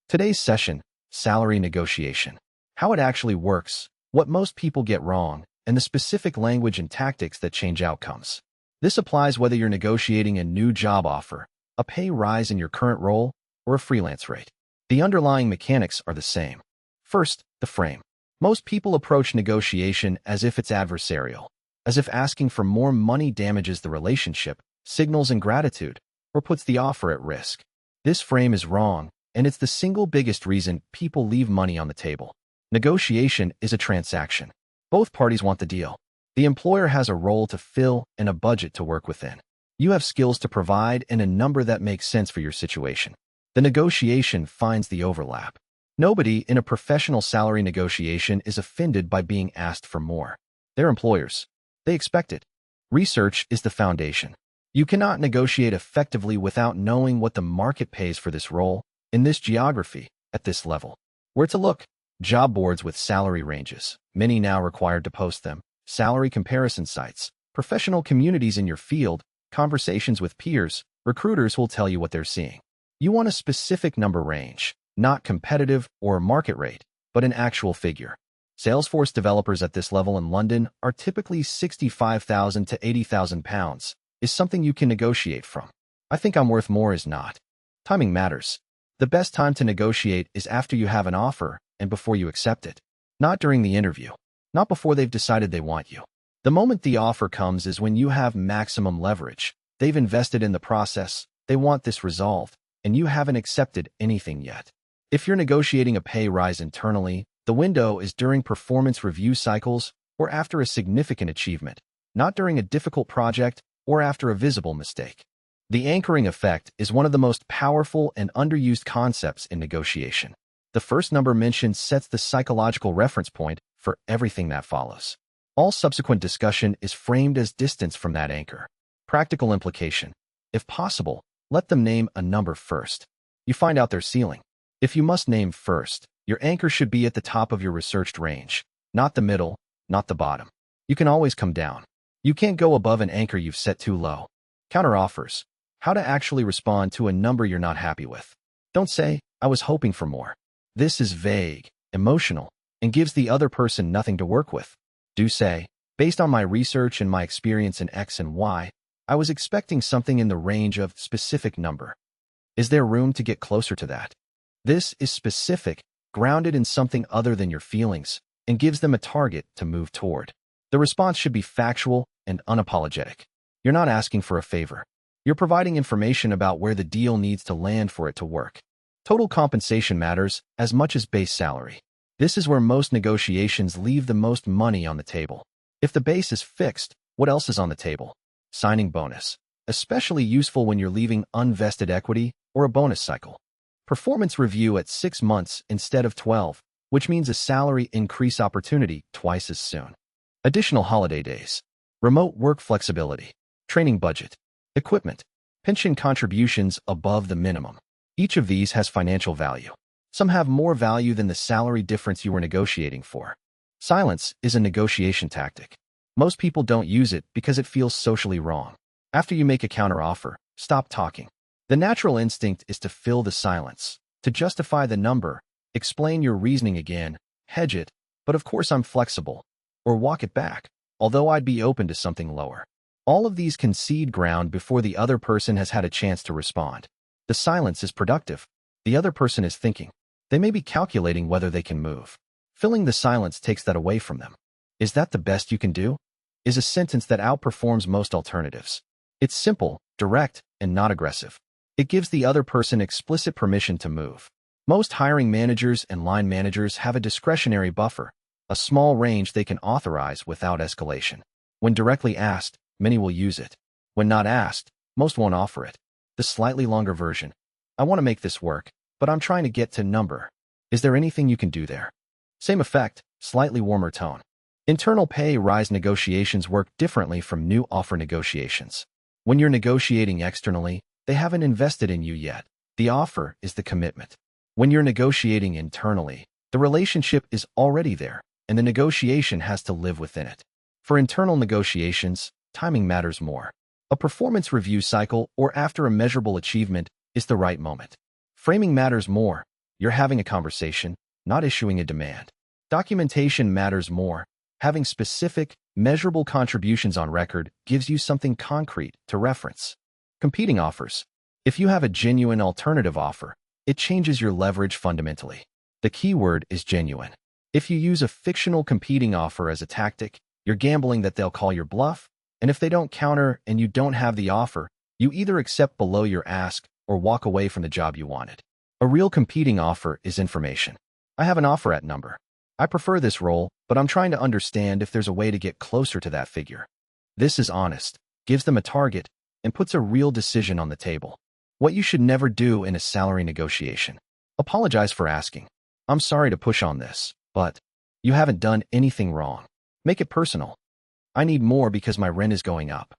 Today's session, salary negotiation. How it actually works, what most people get wrong, and the specific language and tactics that change outcomes. This applies whether you're negotiating a new job offer, a pay rise in your current role, or a freelance rate. The underlying mechanics are the same. First, the frame. Most people approach negotiation as if it's adversarial, as if asking for more money damages the relationship, signals ingratitude, or puts the offer at risk. This frame is wrong, and it's the single biggest reason people leave money on the table. Negotiation is a transaction. Both parties want the deal. The employer has a role to fill and a budget to work within. You have skills to provide and a number that makes sense for your situation. The negotiation finds the overlap. Nobody in a professional salary negotiation is offended by being asked for more. They're employers. They expect it. Research is the foundation. You cannot negotiate effectively without knowing what the market pays for this role, in this geography, at this level. Where to look? Job boards with salary ranges, many now required to post them, salary comparison sites, professional communities in your field, conversations with peers, recruiters will tell you what they're seeing. You want a specific number range, not competitive or market rate, but an actual figure. Salesforce developers at this level in London are typically £65,000 to £80,000, is something you can negotiate from. I think I'm worth more is not. Timing matters. The best time to negotiate is after you have an offer and before you accept it. Not during the interview. Not before they've decided they want you. The moment the offer comes is when you have maximum leverage. They've invested in the process, they want this resolved, and you haven't accepted anything yet. If you're negotiating a pay rise internally, the window is during performance review cycles or after a significant achievement, not during a difficult project or after a visible mistake. The anchoring effect is one of the most powerful and underused concepts in negotiation. The first number mentioned sets the psychological reference point for everything that follows. All subsequent discussion is framed as distance from that anchor. Practical implication. If possible, let them name a number first. You find out their ceiling. If you must name first, your anchor should be at the top of your researched range, not the middle, not the bottom. You can always come down. You can't go above an anchor you've set too low. Counteroffers. How to actually respond to a number you're not happy with. Don't say, I was hoping for more. This is vague, emotional, and gives the other person nothing to work with. Do say, based on my research and my experience in X and Y, I was expecting something in the range of specific number. Is there room to get closer to that? This is specific, grounded in something other than your feelings, and gives them a target to move toward. The response should be factual and unapologetic. You're not asking for a favor. You're providing information about where the deal needs to land for it to work. Total compensation matters as much as base salary. This is where most negotiations leave the most money on the table. If the base is fixed, what else is on the table? Signing bonus, especially useful when you're leaving unvested equity or a bonus cycle. Performance review at 6 months instead of 12, which means a salary increase opportunity twice as soon. Additional holiday days. Remote work flexibility. Training budget. Equipment. Pension contributions above the minimum. Each of these has financial value. Some have more value than the salary difference you were negotiating for. Silence is a negotiation tactic. Most people don't use it because it feels socially wrong. After you make a counteroffer, stop talking. The natural instinct is to fill the silence, to justify the number, explain your reasoning again, hedge it, but of course I'm flexible, or walk it back, although I'd be open to something lower. All of these concede ground before the other person has had a chance to respond. The silence is productive. The other person is thinking. They may be calculating whether they can move. Filling the silence takes that away from them. Is that the best you can do? Is a sentence that outperforms most alternatives. It's simple, direct, and not aggressive. It gives the other person explicit permission to move. Most hiring managers and line managers have a discretionary buffer, a small range they can authorize without escalation. When directly asked, many will use it. When not asked, most won't offer it. The slightly longer version. I want to make this work, but I'm trying to get to number. Is there anything you can do there? Same effect, slightly warmer tone. Internal pay rise negotiations work differently from new offer negotiations. When you're negotiating externally, they haven't invested in you yet. The offer is the commitment. When you're negotiating internally, the relationship is already there, and the negotiation has to live within it. For internal negotiations, timing matters more. A performance review cycle or after a measurable achievement is the right moment. Framing matters more. You're having a conversation, not issuing a demand. Documentation matters more. Having specific, measurable contributions on record gives you something concrete to reference. Competing offers. If you have a genuine alternative offer, it changes your leverage fundamentally. The key word is genuine. If you use a fictional competing offer as a tactic, you're gambling that they'll call your bluff, and if they don't counter and you don't have the offer, you either accept below your ask or walk away from the job you wanted. A real competing offer is information. I have an offer at number. I prefer this role, but I'm trying to understand if there's a way to get closer to that figure. This is honest, gives them a target, and puts a real decision on the table. What you should never do in a salary negotiation. Apologize for asking. I'm sorry to push on this, but you haven't done anything wrong. Make it personal. I need more because my rent is going up.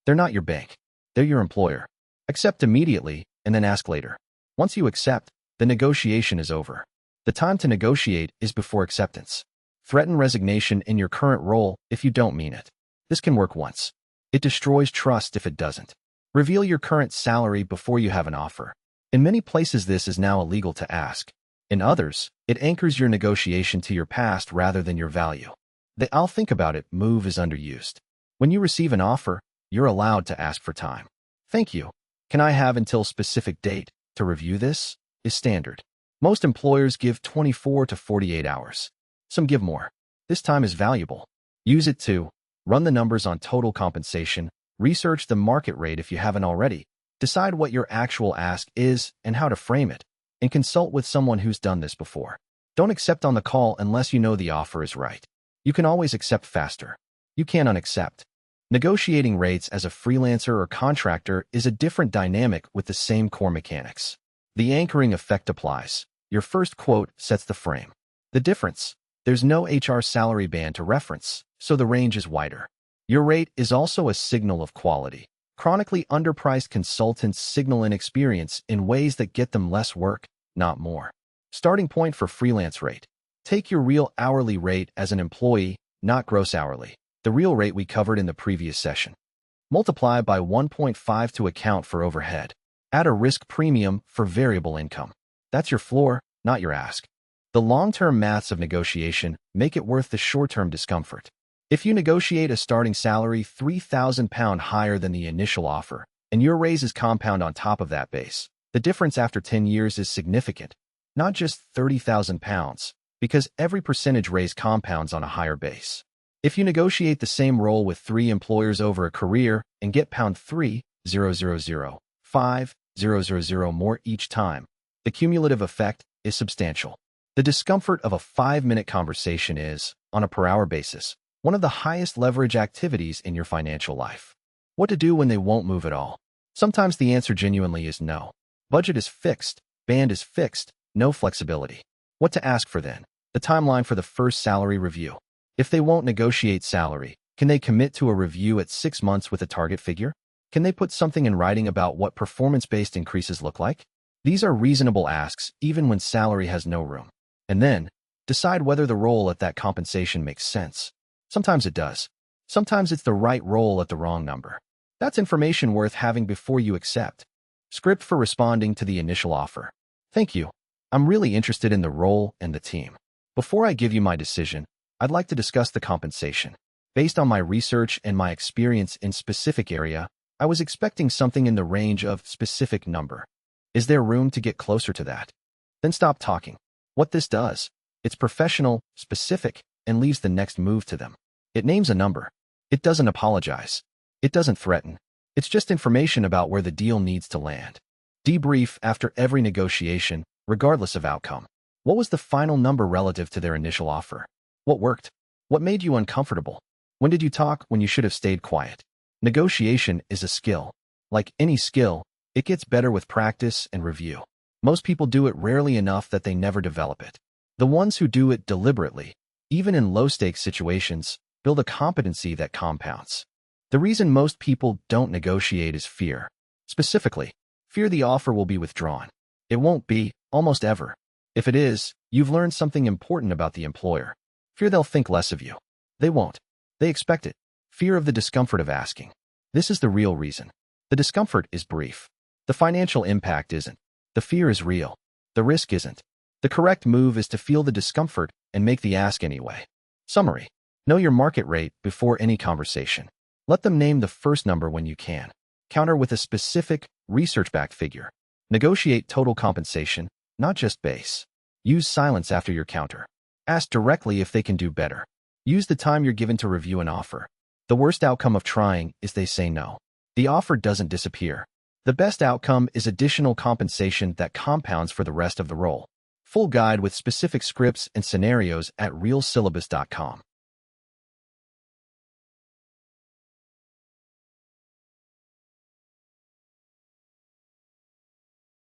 They're not your bank. They're your employer. Accept immediately and then ask later. Once you accept, the negotiation is over. The time to negotiate is before acceptance. Threaten resignation in your current role if you don't mean it. This can work once. It destroys trust if it doesn't. Reveal your current salary before you have an offer. In many places, this is now illegal to ask. In others, it anchors your negotiation to your past rather than your value. The "I'll think about it" move is underused. When you receive an offer, you're allowed to ask for time. Thank you. Can I have until specific date to review this? Is standard. Most employers give 24 to 48 hours. Some give more. This time is valuable. Use it to run the numbers on total compensation, research the market rate if you haven't already, decide what your actual ask is and how to frame it, and consult with someone who's done this before. Don't accept on the call unless you know the offer is right. You can always accept faster. You can't unaccept. Negotiating rates as a freelancer or contractor is a different dynamic with the same core mechanics. The anchoring effect applies. Your first quote sets the frame. The difference: there's no HR salary band to reference, so the range is wider. Your rate is also a signal of quality. Chronically underpriced consultants signal inexperience in ways that get them less work, not more. Starting point for freelance rate. Take your real hourly rate as an employee, not gross hourly, the real rate we covered in the previous session. Multiply by 1.5 to account for overhead. Add a risk premium for variable income. That's your floor, not your ask. The long-term maths of negotiation make it worth the short-term discomfort. If you negotiate a starting salary £3,000 higher than the initial offer, and your raises compound on top of that base, the difference after 10 years is significant, not just £30,000, because every percentage raise compounds on a higher base. If you negotiate the same role with 3 employers over a career and get pound 3,000, more each time, the cumulative effect is substantial. The discomfort of a 5-minute conversation is, on a per-hour basis, one of the highest leverage activities in your financial life. What to do when they won't move at all? Sometimes the answer genuinely is no. Budget is fixed, band is fixed, no flexibility. What to ask for then? The timeline for the first salary review. If they won't negotiate salary, can they commit to a review at 6 months with a target figure? Can they put something in writing about what performance-based increases look like? These are reasonable asks even when salary has no room. And then, decide whether the role at that compensation makes sense. Sometimes it does. Sometimes it's the right role at the wrong number. That's information worth having before you accept. Script for responding to the initial offer. Thank you. I'm really interested in the role and the team. Before I give you my decision, I'd like to discuss the compensation. Based on my research and my experience in specific area, I was expecting something in the range of specific number. Is there room to get closer to that? Then stop talking. What this does, it's professional, specific, and leaves the next move to them. It names a number. It doesn't apologize. It doesn't threaten. It's just information about where the deal needs to land. Debrief after every negotiation, regardless of outcome. What was the final number relative to their initial offer? What worked? What made you uncomfortable? When did you talk when you should have stayed quiet? Negotiation is a skill. Like any skill, it gets better with practice and review. Most people do it rarely enough that they never develop it. The ones who do it deliberately, even in low-stakes situations, build a competency that compounds. The reason most people don't negotiate is fear. Specifically, fear the offer will be withdrawn. It won't be, almost ever. If it is, you've learned something important about the employer. Fear they'll think less of you. They won't. They expect it. Fear of the discomfort of asking. This is the real reason. The discomfort is brief. The financial impact isn't. The fear is real. The risk isn't. The correct move is to feel the discomfort and make the ask anyway. Summary. Know your market rate before any conversation. Let them name the first number when you can. Counter with a specific, research-backed figure. Negotiate total compensation, not just base. Use silence after your counter. Ask directly if they can do better. Use the time you're given to review an offer. The worst outcome of trying is they say no. The offer doesn't disappear. The best outcome is additional compensation that compounds for the rest of the role. Full guide with specific scripts and scenarios at realsyllabus.com.